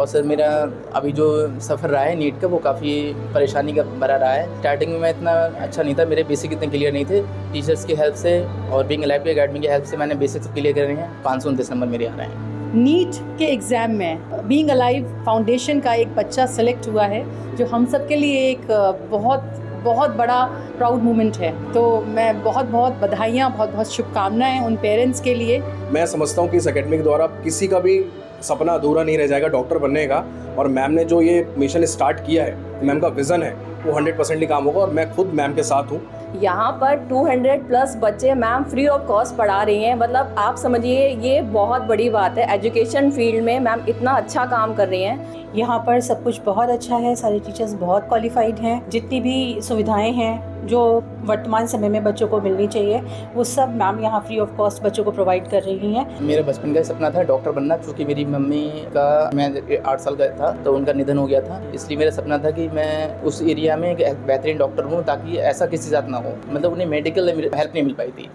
और सर मेरा अभी जो सफ़र रहा है नीट का वो काफ़ी परेशानी का भरा रहा है। स्टार्टिंग में मैं इतना अच्छा नहीं था, मेरे बेसिक इतने क्लियर नहीं थे। टीचर्स की हेल्प से और बीइंग अलाइव एकेडमी की हेल्प से मैंने बेसिक्स क्लियर करे हैं। 529 नंबर मेरे आ रहे हैं। नीट के एग्ज़ाम में बीइंग अलाइव फाउंडेशन का एक बच्चा सेलेक्ट हुआ है, जो हम सब के लिए एक बहुत बड़ा प्राउड मोमेंट है। तो मैं बहुत बधाइयाँ, बहुत शुभकामनाएं उन पेरेंट्स के लिए। मैं समझता हूँ कि इस एकेडमी के द्वारा किसी का भी सपना अधूरा नहीं रह जाएगा डॉक्टर बनने का। और मैम ने जो ये मिशन स्टार्ट किया है, मैम का विज़न है, वो 100% काम होगा और मैं खुद मैम के साथ हूँ। यहाँ पर 200 प्लस बच्चे मैम फ्री ऑफ कॉस्ट पढ़ा रही हैं। मतलब आप समझिए ये बहुत बड़ी बात है। एजुकेशन फील्ड में मैम इतना अच्छा काम कर रही हैं। यहाँ पर सब कुछ बहुत अच्छा है, सारे टीचर्स बहुत क्वालिफाइड हैं। जितनी भी सुविधाएं हैं जो वर्तमान समय में बच्चों को मिलनी चाहिए, वो सब मैम यहाँ फ्री ऑफ कॉस्ट बच्चों को प्रोवाइड कर रही हैं। मेरा बचपन का सपना था डॉक्टर बनना, क्योंकि मेरी मम्मी का, मैं 8 साल का था तो उनका निधन हो गया था। इसलिए मेरा सपना था कि मैं उस एरिया में एक बेहतरीन डॉक्टर हूँ, ताकि ऐसा किसी साथ ना हो। मतलब उन्हें मेडिकल हेल्प नहीं मिल पाई थी।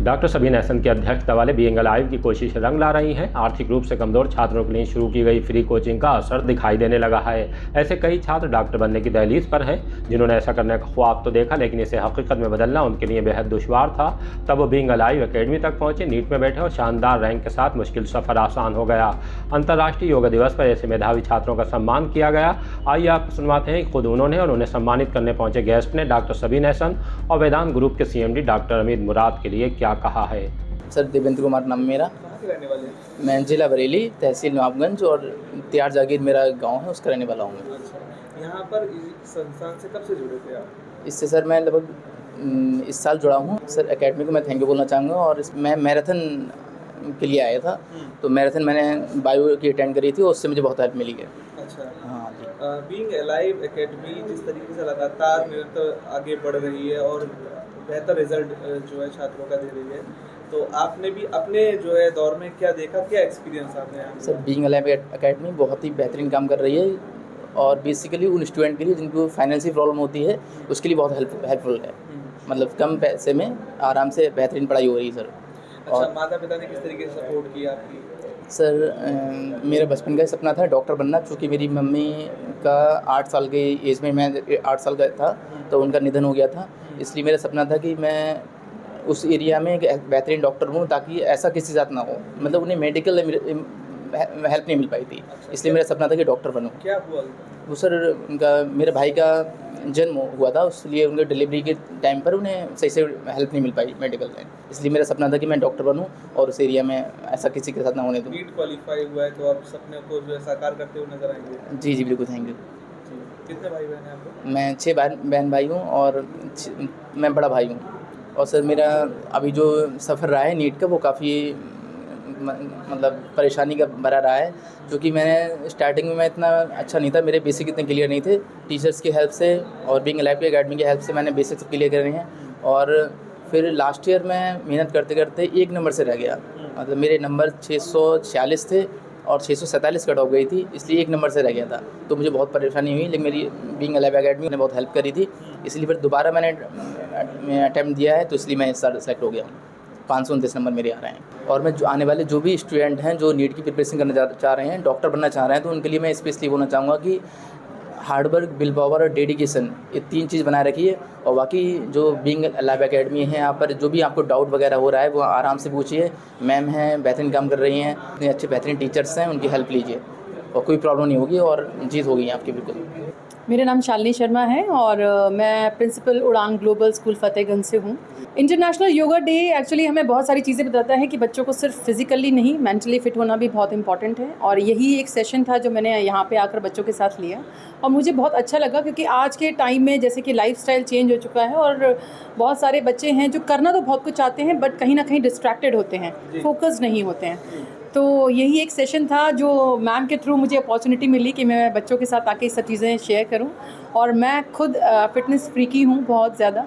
डॉक्टर सबीना एहसन की अध्यक्षता वाले बीइंग अलाइव की कोशिश रंग ला रही हैं। आर्थिक रूप से कमज़ोर छात्रों के लिए शुरू की गई फ्री कोचिंग का असर दिखाई देने लगा है। ऐसे कई छात्र डॉक्टर बनने की दहलीज पर हैं, जिन्होंने ऐसा करने का ख्वाब तो देखा, लेकिन इसे हकीकत में बदलना उनके लिए बेहद दुश्वार था। तब वो बीइंग अलाइव एकेडमी तक पहुँचे, नीट में बैठे और शानदार रैंक के साथ मुश्किल सफ़र आसान हो गया। अंतर्राष्ट्रीय योगा दिवस पर ऐसे मेधावी छात्रों का सम्मान किया गया। आइए आपको सुनवाते हैं खुद उन्होंने और उन्हें सम्मानित करने पहुँचे गेस्ट ने डॉक्टर सबीना एहसन और वेदांत ग्रुप के CMD डॉक्टर अमित मुराद के लिए क्या कहा है। सर देवेंद्र कुमार नाम मेरा। रहने वाले? मैं जिला बरेली, तहसील नवाबगंज और त्यार जागीर मेरा गांव है, उसका रहने वाला हूँ मैं। अच्छा, यहाँ पर इस संस्थान से कब से जुड़े थे आप? इससे सर मैं लगभग इस साल जुड़ा हूँ। सर एकेडमी को मैं थैंक यू बोलना चाहूँगा। और मैं मैराथन के लिए आया था, तो मैराथन मैंने बायो की अटेंड करी थी और उससे मुझे बहुत हेल्प मिली है। अच्छा, हाँ जी। बीइंग अलाइव एकेडमी जिस तरीके से लगातार निरंतर आगे बढ़ रही है और बेहतर रिजल्ट जो है छात्रों का दे रही है, तो आपने भी अपने जो है दौर में क्या देखा, क्या एक्सपीरियंस आपने यहाँ? सर बीइंग अलाइव एकेडमी बहुत ही बेहतरीन काम कर रही है और बेसिकली उन स्टूडेंट के लिए जिनको फाइनेंशियल प्रॉब्लम होती है उसके लिए बहुत हेल्पफुल है। मतलब कम पैसे में आराम से बेहतरीन पढ़ाई हो रही है सर। अच्छा, माता पिता ने किस तरीके से सपोर्ट किया आपकी? सर मेरा बचपन का सपना था डॉक्टर बनना, क्योंकि मेरी मम्मी का 8 साल के एज में, मैं 8 साल का था तो उनका निधन हो गया था। इसलिए मेरा सपना था कि मैं उस एरिया में एक बेहतरीन डॉक्टर हूँ, ताकि ऐसा किसी साथ ना हो। मतलब उन्हें मेडिकल हेल्प नहीं मिल पाई थी। इसलिए मेरा सपना था कि डॉक्टर बनूँ। क्या हुआ? वो सर उनका, मेरे भाई का जन्म हुआ था, इसलिए उनके डिलीवरी के टाइम पर उन्हें सही से हेल्प नहीं मिल पाई मेडिकल में। इसलिए मेरा सपना था कि मैं डॉक्टर बनूं और उस एरिया में ऐसा किसी के साथ ना होने दूं। नीट क्वालिफाई हुआ है तो आप सपने को जो है साकार करते हुए नजर आएंगे? जी बिल्कुल, थैंक यू। कितने भाई बहन हैं आपको? मैं 6 बहन भाई हूँ और मैं बड़ा भाई हूँ। और सर मेरा अभी जो सफ़र रहा है नीट का वो काफ़ी मतलब परेशानी का भरा रहा है, क्योंकि मैंने स्टार्टिंग में मैं इतना अच्छा नहीं था, मेरे बेसिक इतने क्लियर नहीं थे। टीचर्स की हेल्प से और बीइंग अलाइव एकेडमी की हेल्प से मैंने बेसिक्स क्लियर करे हैं। और फिर लास्ट ईयर मैं मेहनत करते करते 1 नंबर से रह गया। मतलब मेरे नंबर 646 थे और 647 कट ऑफ गई थी, इसलिए 1 नंबर से रह गया था। तो मुझे बहुत परेशानी हुई, लेकिन मेरी बीइंग अलाइव एकेडमी ने बहुत हेल्प करी थी। इसलिए फिर दोबारा मैंने अटैम्प्ट दिया है, तो इसलिए मैं इस साल सेलेक्ट हो गया हूँ। 529 नंबर मेरे आ रहे हैं। और मैं जो आने वाले जो भी स्टूडेंट हैं जो नीट की प्रिपरेशन करना चाह रहे हैं, डॉक्टर बनना चाह रहे हैं, तो उनके लिए मैं स्पेशली बोलना चाहूँगा कि हार्डवर्क, विल पावर और डेडिकेशन, ये 3 चीज़ बनाए रखिए। और बाकी जो बीइंग अलाइव एकेडमी है, यहाँ पर जो भी आपको डाउट वगैरह हो रहा है वो आराम से पूछिए। मैम हैं, बेहतरीन काम कर रही हैं, इतने अच्छे बेहतरीन टीचर्स हैं, उनकी हेल्प लीजिए और कोई प्रॉब्लम नहीं होगी और जीत होगी आपकी बिल्कुल। मेरा नाम शालिनी शर्मा है और मैं प्रिंसिपल उड़ान ग्लोबल स्कूल फतेहगंज से हूँ। इंटरनेशनल योगा डे एक्चुअली हमें बहुत सारी चीज़ें बताता है कि बच्चों को सिर्फ फिज़िकली नहीं, मेंटली फ़िट होना भी बहुत इंपॉर्टेंट है। और यही एक सेशन था जो मैंने यहाँ पे आकर बच्चों के साथ लिया और मुझे बहुत अच्छा लगा, क्योंकि आज के टाइम में जैसे कि लाइफस्टाइल चेंज हो चुका है और बहुत सारे बच्चे हैं जो करना तो बहुत कुछ चाहते हैं बट कहीं ना कहीं डिस्ट्रैक्टेड होते हैं, फोकस नहीं होते हैं। तो यही एक सेशन था जो मैम के थ्रू मुझे अपॉर्चुनिटी मिली कि मैं बच्चों के साथ आके ये सब चीज़ें शेयर करूं। और मैं खुद फ़िटनेस फ्रीकी हूं बहुत ज़्यादा,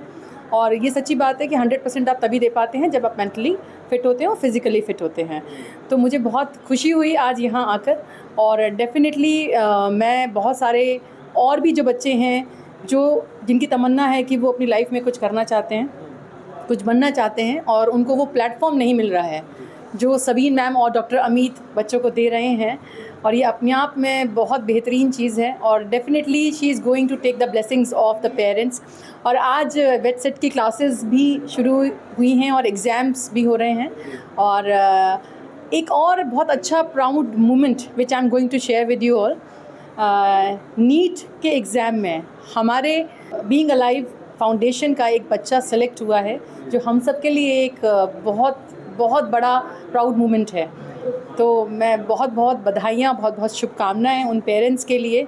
और ये सच्ची बात है कि 100% आप तभी दे पाते हैं जब आप मेंटली फ़िट होते हैं और फिज़िकली फ़िट होते हैं। तो मुझे बहुत खुशी हुई आज यहाँ आकर। और डेफ़िनेटली मैं बहुत सारे और भी जो बच्चे हैं जिनकी तमन्ना है कि वो अपनी लाइफ में कुछ करना चाहते हैं, कुछ बनना चाहते हैं और उनको वो प्लेटफॉर्म नहीं मिल रहा है, जो सबीन मैम और डॉक्टर अमित बच्चों को दे रहे हैं, और ये अपने आप में बहुत बेहतरीन चीज़ है और definitely she is going to take the blessings of the parents. और आज वेट सेट की क्लासेस भी शुरू हुई हैं और एग्ज़ाम्स भी हो रहे हैं। और एक और बहुत अच्छा proud moment which I am going to share with you all, NEET के एग्ज़ाम में हमारे बीइंग अलाइव फाउंडेशन का एक बच्चा सेलेक्ट हुआ है, जो हम सब के लिए एक बहुत बड़ा प्राउड मोमेंट है। तो मैं बहुत बधाइयाँ, बहुत शुभकामनाएं उन पेरेंट्स के लिए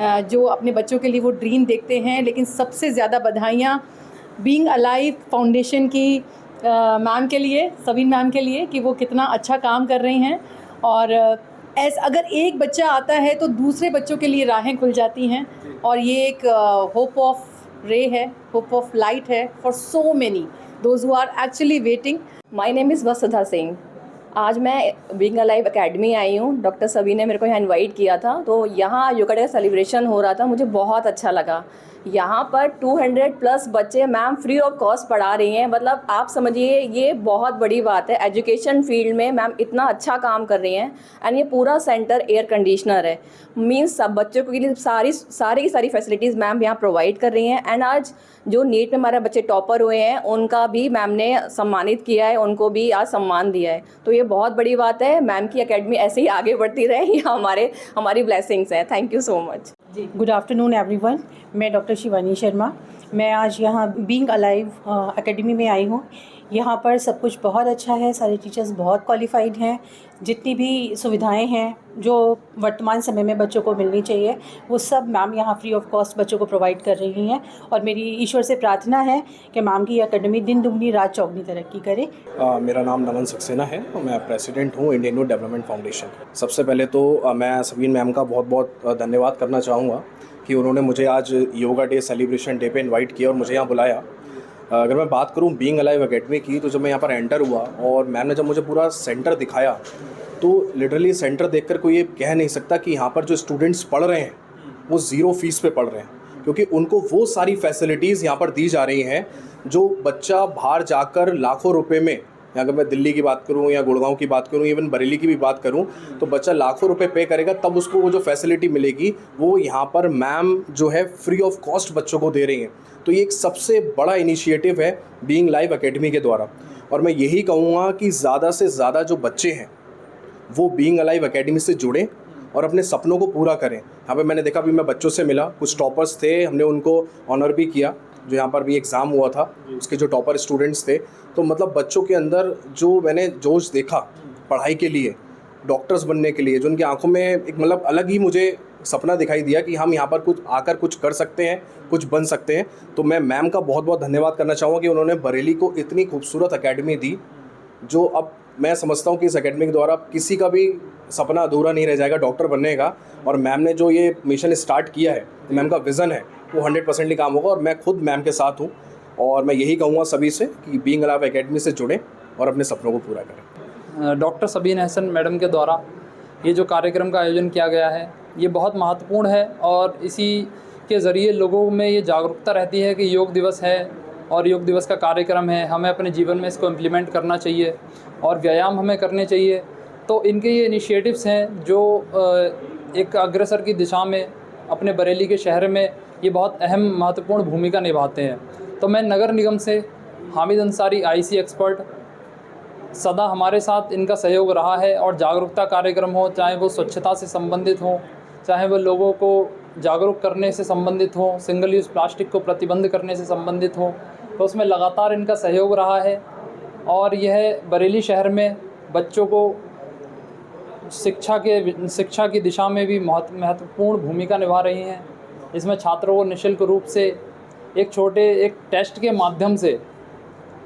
जो अपने बच्चों के लिए वो ड्रीम देखते हैं। लेकिन सबसे ज़्यादा बधाइयाँ बीइंग अलाइव फाउंडेशन की मैम के लिए, सबीन मैम के लिए, कि वो कितना अच्छा काम कर रही हैं। और अगर एक बच्चा आता है तो दूसरे बच्चों के लिए राहें खुल जाती हैं, और ये एक होप ऑफ रे है, होप ऑफ लाइट है for so many those who are actually waiting. My name is Vasudha Singh. आज मैं बीइंग अलाइव एकेडमी आई हूँ। डॉक्टर सभी ने मेरे को यहाँ इनवाइट किया था, तो यहाँ योगा डे का सेलिब्रेशन हो रहा था, मुझे बहुत अच्छा लगा। यहाँ पर 200+ बच्चे मैम फ्री ऑफ कॉस्ट पढ़ा रही हैं। मतलब आप समझिए ये बहुत बड़ी बात है। एजुकेशन फील्ड में मैम इतना अच्छा काम कर रही हैं। एंड ये पूरा सेंटर एयर कंडीशनर है, मीन्स सब बच्चों के लिए सारी की सारी फैसिलिटीज़ मैम यहाँ प्रोवाइड कर रही हैं। एंड आज जो नीट में हमारे बच्चे टॉपर हुए हैं उनका भी मैम ने सम्मानित किया है, उनको भी आज सम्मान दिया है। तो ये बहुत बड़ी बात है। मैम की एकेडमी ऐसे ही आगे बढ़ती रहे, ये हमारी ब्लेसिंग्स हैं। Thank you so much. जी, गुड आफ्टरनून एवरीवन। मैं डॉक्टर शिवानी शर्मा। मैं आज यहाँ बीइंग अलाइव एकेडमी में आई हूँ। यहाँ पर सब कुछ बहुत अच्छा है, सारे टीचर्स बहुत क्वालिफाइड हैं। जितनी भी सुविधाएं हैं जो वर्तमान समय में बच्चों को मिलनी चाहिए वो सब मैम यहाँ फ्री ऑफ कॉस्ट बच्चों को प्रोवाइड कर रही हैं। और मेरी ईश्वर से प्रार्थना है कि मैम की एकेडमी दिन दुगनी रात चौगनी तरक्की करे। मेरा नाम नमन सक्सेना है और मैं प्रेसिडेंट हूँ इंडियन यूथ डेवलपमेंट फाउंडेशन। सबसे पहले तो मैं सबीन मैम का बहुत धन्यवाद करना चाहूँगा कि उन्होंने मुझे आज योगा डे सेलिब्रेशन डे पे इनवाइट किया और मुझे यहाँ बुलाया। अगर मैं बात करूँ बीइंग अलाइव एकेडमी की, तो जब मैं यहाँ पर एंटर हुआ और मैम ने जब मुझे पूरा सेंटर दिखाया, तो लिटरली सेंटर देखकर कोई ये कह नहीं सकता कि यहाँ पर जो स्टूडेंट्स पढ़ रहे हैं वो ज़ीरो फीस पे पढ़ रहे हैं, क्योंकि उनको वो सारी फैसिलिटीज़ यहाँ पर दी जा रही हैं जो बच्चा बाहर जाकर लाखों रुपए में, अगर मैं दिल्ली की बात करूँ या गुड़गांव की बात करूँ, इवन बरेली की भी बात करूँ, तो बच्चा लाखों रुपए पे करेगा तब उसको वो जो फैसिलिटी मिलेगी वो यहाँ पर मैम जो है फ्री ऑफ कॉस्ट बच्चों को दे रही हैं। तो ये एक सबसे बड़ा इनिशिएटिव है बीइंग लाइव एकेडमी के द्वारा। और मैं यही कहूँगा कि ज़्यादा से ज़्यादा जो बच्चे हैं वो बीइंग अलाइव एकेडमी से जुड़ें और अपने सपनों को पूरा करें। यहाँ पे मैंने देखा, भी मैं बच्चों से मिला, कुछ टॉपर्स थे, हमने उनको ऑनर भी किया। जो यहाँ पर भी एग्ज़ाम हुआ था उसके जो टॉपर स्टूडेंट्स थे, तो मतलब बच्चों के अंदर जो मैंने जोश देखा पढ़ाई के लिए, डॉक्टर्स बनने के लिए, जो उनकी आंखों में एक मतलब अलग ही मुझे सपना दिखाई दिया कि हम यहाँ पर कुछ कर सकते हैं, कुछ बन सकते हैं। तो मैं मैम का बहुत धन्यवाद करना चाहूँगा कि उन्होंने बरेली को इतनी खूबसूरत एकेडमी दी, जो अब मैं समझता हूँ कि इस एकेडमी के द्वारा किसी का भी सपना अधूरा नहीं रह जाएगा डॉक्टर बनने का। और मैम ने जो ये मिशन स्टार्ट किया है, मैम का विज़न है, वो 100% काम होगा। और मैं खुद मैम के साथ हूँ और मैं यही कहूँगा सभी से कि बीइंग अलाइव एकेडमी से जुड़ें और अपने सपनों को पूरा करें। डॉक्टर सबीन अहसन मैडम के द्वारा ये जो कार्यक्रम का आयोजन किया गया है ये बहुत महत्वपूर्ण है, और इसी के ज़रिए लोगों में ये जागरूकता रहती है कि योग दिवस है और योग दिवस का कार्यक्रम है, हमें अपने जीवन में इसको इम्प्लीमेंट करना चाहिए और व्यायाम हमें करने चाहिए। तो इनके ये इनिशिएटिव्स हैं जो एक अग्रसर की दिशा में अपने बरेली के शहर में ये बहुत अहम महत्वपूर्ण भूमिका निभाते हैं। तो मैं नगर निगम से हामिद अंसारी IC एक्सपर्ट, सदा हमारे साथ इनका सहयोग रहा है। और जागरूकता कार्यक्रम हो, चाहे वो स्वच्छता से संबंधित हो, चाहे वो लोगों को जागरूक करने से संबंधित हो, सिंगल यूज़ प्लास्टिक को प्रतिबंध करने से संबंधित हो, तो उसमें लगातार इनका सहयोग रहा है। और यह बरेली शहर में बच्चों को शिक्षा की दिशा में भी महत्वपूर्ण भूमिका निभा रही हैं। इसमें छात्रों को निःशुल्क रूप से एक टेस्ट के माध्यम से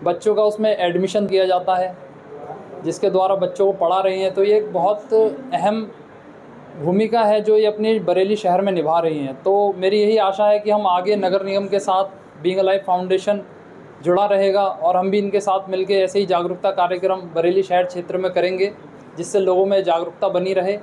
बच्चों का उसमें एडमिशन किया जाता है, जिसके द्वारा बच्चों को पढ़ा रही हैं। तो ये एक बहुत अहम भूमिका है जो ये अपनी बरेली शहर में निभा रही हैं। तो मेरी यही आशा है कि हम आगे नगर निगम के साथ बीइंग अलाइव फाउंडेशन जुड़ा रहेगा और हम भी इनके साथ मिलकर ऐसे ही जागरूकता कार्यक्रम बरेली शहर क्षेत्र में करेंगे, जिससे लोगों में जागरूकता बनी रहे।